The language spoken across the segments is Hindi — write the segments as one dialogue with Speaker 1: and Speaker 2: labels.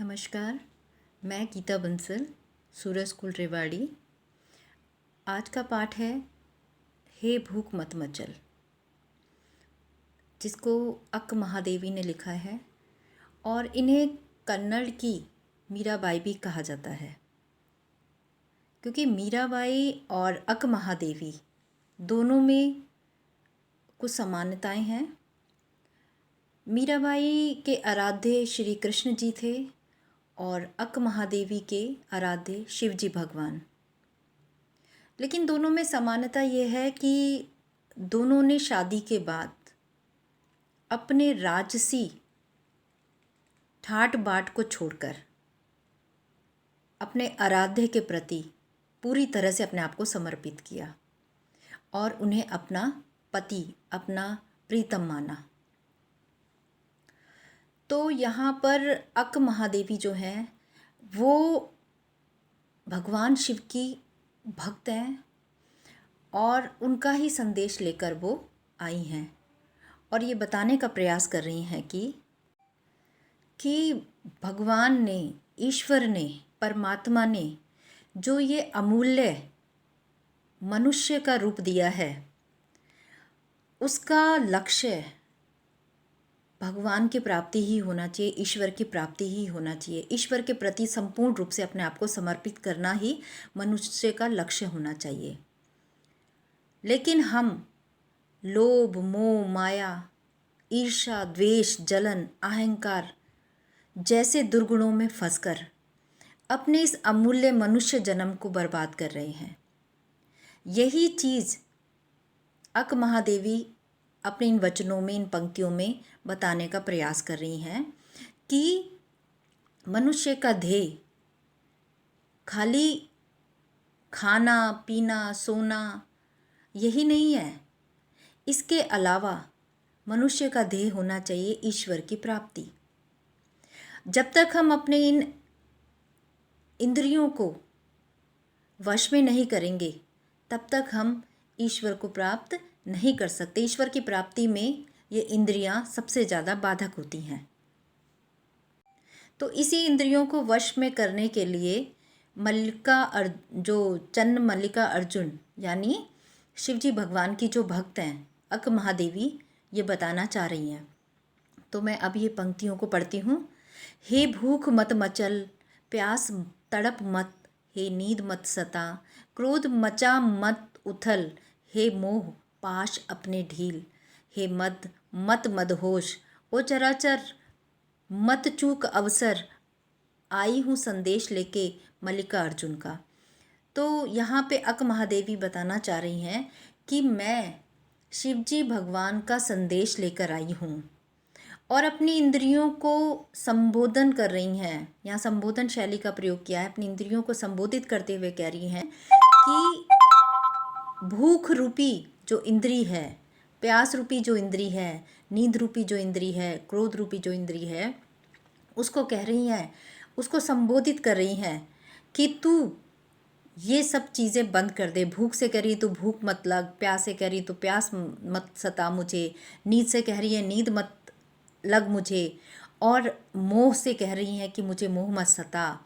Speaker 1: नमस्कार। मैं गीता बंसल, सूरज स्कूल रेवाड़ी। आज का पाठ है हे भूख मत मचल, जिसको अक्क महादेवी ने लिखा है और इन्हें कन्नड़ की मीराबाई भी कहा जाता है, क्योंकि मीराबाई और अक्क महादेवी दोनों में कुछ समानताएं हैं। मीराबाई के आराध्य श्री कृष्ण जी थे और अक्क महादेवी के आराध्य शिव जी भगवान। लेकिन दोनों में समानता ये है कि दोनों ने शादी के बाद अपने राजसी ठाट बाट को छोड़कर अपने आराध्य के प्रति पूरी तरह से अपने आप को समर्पित किया और उन्हें अपना पति, अपना प्रीतम माना। तो यहाँ पर अक्क महादेवी जो हैं वो भगवान शिव की भक्त हैं और उनका ही संदेश लेकर वो आई हैं और ये बताने का प्रयास कर रही हैं कि भगवान ने, ईश्वर ने, परमात्मा ने जो ये अमूल्य मनुष्य का रूप दिया है, उसका लक्ष्य भगवान की प्राप्ति ही होना चाहिए, ईश्वर की प्राप्ति ही होना चाहिए। ईश्वर के प्रति संपूर्ण रूप से अपने आप को समर्पित करना ही मनुष्य का लक्ष्य होना चाहिए। लेकिन हम लोभ, मोह, माया, ईर्ष्या, द्वेष, जलन, अहंकार जैसे दुर्गुणों में फंसकर अपने इस अमूल्य मनुष्य जन्म को बर्बाद कर रहे हैं। यही चीज़ अक्क महादेवी अपने इन वचनों में, इन पंक्तियों में बताने का प्रयास कर रही हैं कि मनुष्य का ध्येय खाली खाना, पीना, सोना यही नहीं है। इसके अलावा मनुष्य का ध्येय होना चाहिए ईश्वर की प्राप्ति। जब तक हम अपने इन इंद्रियों को वश में नहीं करेंगे, तब तक हम ईश्वर को प्राप्त नहीं कर सकते। ईश्वर की प्राप्ति में ये इंद्रियां सबसे ज़्यादा बाधक होती हैं। तो इसी इंद्रियों को वश में करने के लिए जो चन्न मल्लिका अर्जुन यानी शिवजी भगवान की जो भक्त हैं अक्क महादेवी, ये बताना चाह रही हैं। तो मैं अब ये पंक्तियों को पढ़ती हूँ। हे भूख मत मचल, प्यास तड़प मत, हे नींद मत सता, क्रोध मचा मत उथल, हे मोह पाश अपने ढील, हे मद मत मदहोश, ओ चराचर मत चूक अवसर, आई हूँ संदेश लेके मल्लिका अर्जुन का। तो यहाँ पे अक्क महादेवी बताना चाह रही हैं कि मैं शिवजी भगवान का संदेश लेकर आई हूँ और अपनी इंद्रियों को संबोधन कर रही हैं। यहाँ संबोधन शैली का प्रयोग किया है। अपनी इंद्रियों को संबोधित करते हुए कह रही हैं कि भूख रूपी जो इंद्री है, प्यास रूपी जो इंद्री है, नींद रूपी जो इंद्री है, क्रोध रूपी जो इंद्री है, उसको कह रही हैं, उसको संबोधित कर रही हैं कि तू ये सब चीज़ें बंद कर दे। भूख से कह रही है तो भूख मत लग, प्यास से कह रही तो प्यास मत सता मुझे, नींद से कह रही है नींद मत लग मुझे, और मोह से कह रही हैं कि मुझे मोह मत सता,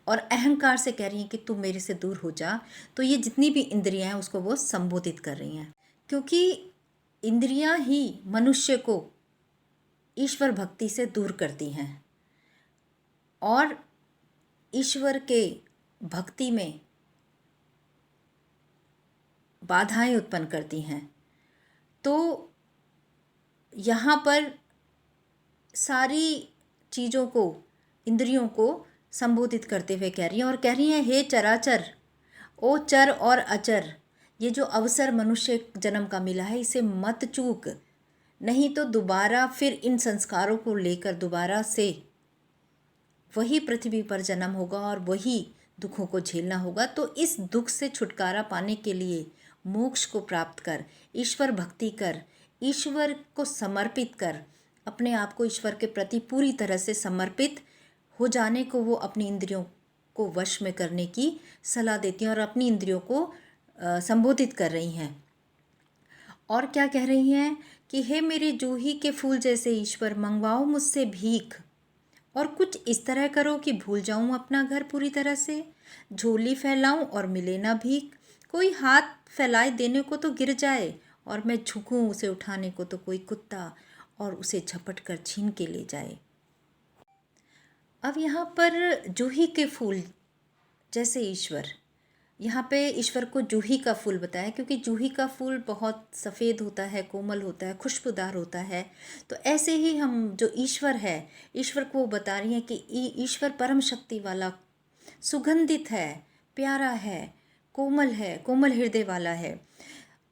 Speaker 1: और अहंकार से कह रही हैं कि तू मेरे से दूर हो जा। तो ये जितनी भी इंद्रियां हैं उसको वो संबोधित कर रही हैं, क्योंकि इंद्रियां ही मनुष्य को ईश्वर भक्ति से दूर करती हैं और ईश्वर के भक्ति में बाधाएं उत्पन्न करती हैं। तो यहाँ पर सारी चीज़ों को, इंद्रियों को संबोधित करते हुए कह रही हैं और कह रही हैं हे चराचर, ओ चर और अचर, ये जो अवसर मनुष्य जन्म का मिला है इसे मत चूक, नहीं तो दोबारा फिर इन संस्कारों को लेकर दोबारा से वही पृथ्वी पर जन्म होगा और वही दुखों को झेलना होगा। तो इस दुख से छुटकारा पाने के लिए मोक्ष को प्राप्त कर, ईश्वर भक्ति कर, ईश्वर को समर्पित कर, अपने आप को ईश्वर के प्रति पूरी तरह से समर्पित हो जाने को वो अपनी इंद्रियों को वश में करने की सलाह देती हैं और अपनी इंद्रियों को संबोधित कर रही हैं। और क्या कह रही हैं कि हे मेरे जूही के फूल जैसे ईश्वर, मंगवाओ मुझसे भीख और कुछ इस तरह करो कि भूल जाऊं अपना घर पूरी तरह से, झोली फैलाऊं और मिले ना भीख, कोई हाथ फैलाए देने को तो गिर जाए, और मैं झुकूं उसे उठाने को तो कोई कुत्ता और उसे झपट कर छीन के ले जाए। अब यहाँ पर जूही के फूल जैसे ईश्वर, यहाँ पे ईश्वर को जूही का फूल बताया, क्योंकि जूही का फूल बहुत सफ़ेद होता है, कोमल होता है, खुशबूदार होता है। तो ऐसे ही हम जो ईश्वर है, ईश्वर को वो बता रही हैं कि ईश्वर परम शक्ति वाला, सुगंधित है, प्यारा है, कोमल हृदय वाला है,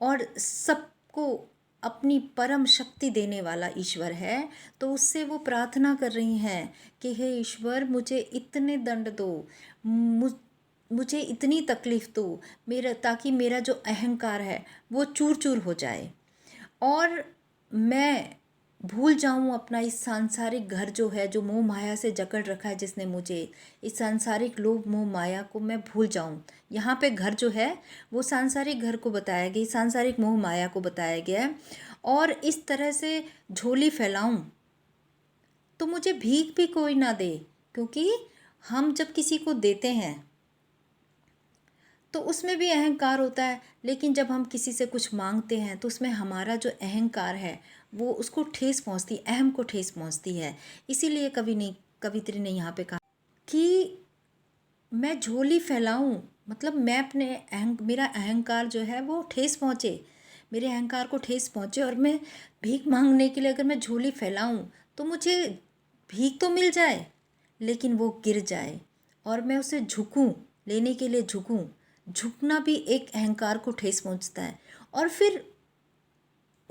Speaker 1: और सबको अपनी परम शक्ति देने वाला ईश्वर है। तो उससे वो प्रार्थना कर रही हैं कि हे ईश्वर, मुझे इतने दंड दो, मुझे इतनी तकलीफ़ दो, मेरा, ताकि मेरा जो अहंकार है वो चूर चूर हो जाए, और मैं भूल जाऊं अपना इस सांसारिक घर जो है, जो मोह माया से जकड़ रखा है जिसने मुझे, इस सांसारिक लोभ मोह माया को मैं भूल जाऊं। यहाँ पे घर जो है वो सांसारिक घर को बताया गया, सांसारिक मोह माया को बताया गया है। और इस तरह से झोली फैलाऊं तो मुझे भीख भी कोई ना दे, क्योंकि हम जब किसी को देते हैं तो उसमें भी अहंकार होता है, लेकिन जब हम किसी से कुछ मांगते हैं तो उसमें हमारा जो अहंकार है वो उसको ठेस पहुंचती, अहम को ठेस पहुंचती है। इसीलिए कवित्री ने यहाँ पे कहा कि मैं झोली फैलाऊं, मतलब मैं अपने मेरा अहंकार जो है वो ठेस पहुँचे, मेरे अहंकार को ठेस पहुँचे, और मैं भीख मांगने के लिए अगर मैं झोली फैलाऊं तो मुझे भीख तो मिल जाए, लेकिन वो गिर जाए, और मैं उसे झुकूं, लेने के लिए झुकूं। झुकना भी एक अहंकार को ठेस पहुंचता है, और फिर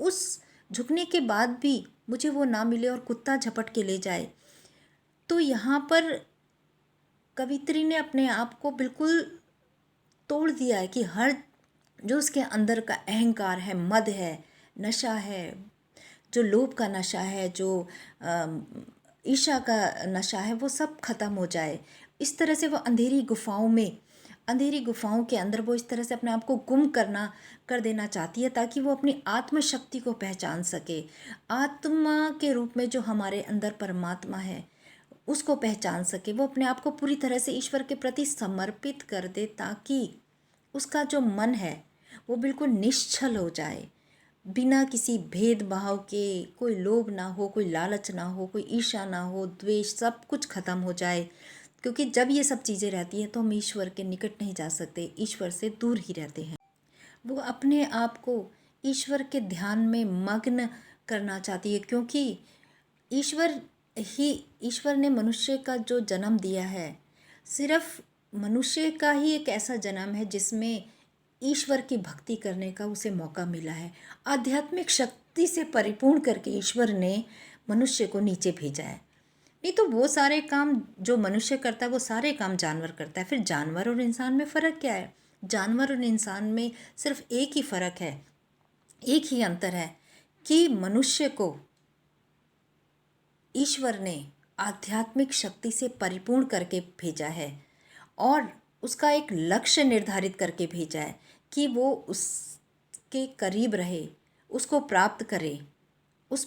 Speaker 1: उस झुकने के बाद भी मुझे वो ना मिले और कुत्ता झपट के ले जाए। तो यहाँ पर कवित्री ने अपने आप को बिल्कुल तोड़ दिया है कि हर जो उसके अंदर का अहंकार है, मद है, नशा है, जो लोभ का नशा है, जो ईर्ष्या का नशा है, वो सब खत्म हो जाए। इस तरह से वो अंधेरी गुफाओं के अंदर वो इस तरह से अपने आप को गुम कर देना चाहती है, ताकि वो अपनी आत्मशक्ति को पहचान सके। आत्मा के रूप में जो हमारे अंदर परमात्मा है उसको पहचान सके, वो अपने आप को पूरी तरह से ईश्वर के प्रति समर्पित कर दे, ताकि उसका जो मन है वो बिल्कुल निश्चल हो जाए, बिना किसी भेदभाव के, कोई लोभ ना हो, कोई लालच ना हो, कोई ईर्ष्या ना हो, द्वेष, सब कुछ खत्म हो जाए। क्योंकि जब ये सब चीज़ें रहती हैं तो हम ईश्वर के निकट नहीं जा सकते, ईश्वर से दूर ही रहते हैं। वो अपने आप को ईश्वर के ध्यान में मग्न करना चाहती है, क्योंकि ईश्वर ने मनुष्य का जो जन्म दिया है, सिर्फ मनुष्य का ही एक ऐसा जन्म है जिसमें ईश्वर की भक्ति करने का उसे मौका मिला है। आध्यात्मिक शक्ति से परिपूर्ण करके ईश्वर ने मनुष्य को नीचे भेजा है। नहीं तो वो सारे काम जो मनुष्य करता है वो सारे काम जानवर करता है। फिर जानवर और इंसान में फ़र्क क्या है? जानवर और इंसान में सिर्फ एक ही फ़र्क है, एक ही अंतर है कि मनुष्य को ईश्वर ने आध्यात्मिक शक्ति से परिपूर्ण करके भेजा है, और उसका एक लक्ष्य निर्धारित करके भेजा है कि वो उसके करीब रहे, उसको प्राप्त करे, उस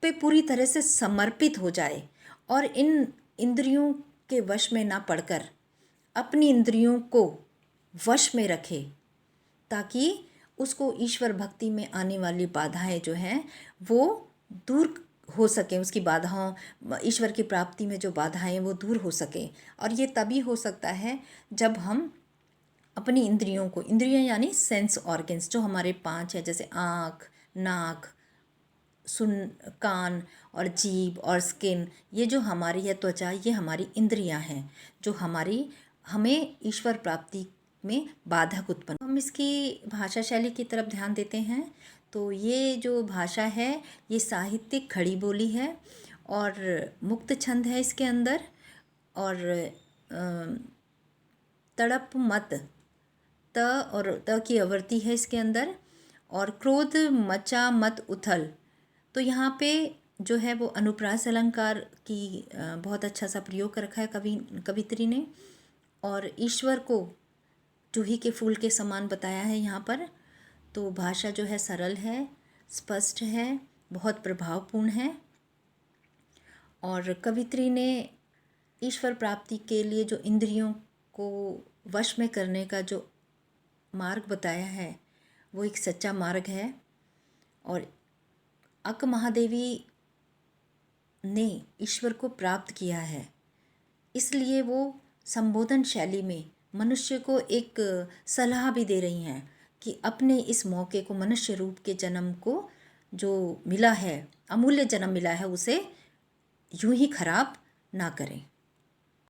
Speaker 1: पे पूरी तरह से समर्पित हो जाए, और इन इंद्रियों के वश में ना पड़कर अपनी इंद्रियों को वश में रखे, ताकि उसको ईश्वर भक्ति में आने वाली बाधाएं जो हैं वो दूर हो सकें, उसकी बाधाओं, ईश्वर की प्राप्ति में जो बाधाएं वो दूर हो सकें। और ये तभी हो सकता है जब हम अपनी इंद्रियों को, इंद्रियां यानी सेंस ऑर्गन्स जो हमारे 5 है, जैसे आँख, नाक, कान और जीभ और स्किन, ये जो हमारी है त्वचा, ये हमारी इंद्रियां हैं जो हमें ईश्वर प्राप्ति में बाधक उत्पन्न। हम इसकी भाषा शैली की तरफ ध्यान देते हैं तो ये जो भाषा है ये साहित्यिक खड़ी बोली है, और मुक्त छंद है इसके अंदर, और तड़प मत, त और त की आवर्ती है इसके अंदर, और क्रोध मचा मत उथल। तो यहाँ पे जो है वो अनुप्रास अलंकार की बहुत अच्छा सा प्रयोग कर रखा है कवित्री ने, और ईश्वर को जूही के फूल के समान बताया है यहाँ पर। तो भाषा जो है सरल है, स्पष्ट है, बहुत प्रभावपूर्ण है, और कवित्री ने ईश्वर प्राप्ति के लिए जो इंद्रियों को वश में करने का जो मार्ग बताया है वो एक सच्चा मार्ग है। और अक्क महादेवी ने ईश्वर को प्राप्त किया है, इसलिए वो संबोधन शैली में मनुष्य को एक सलाह भी दे रही हैं कि अपने इस मौके को, मनुष्य रूप के जन्म को जो मिला है, अमूल्य जन्म मिला है, उसे यूं ही खराब ना करें।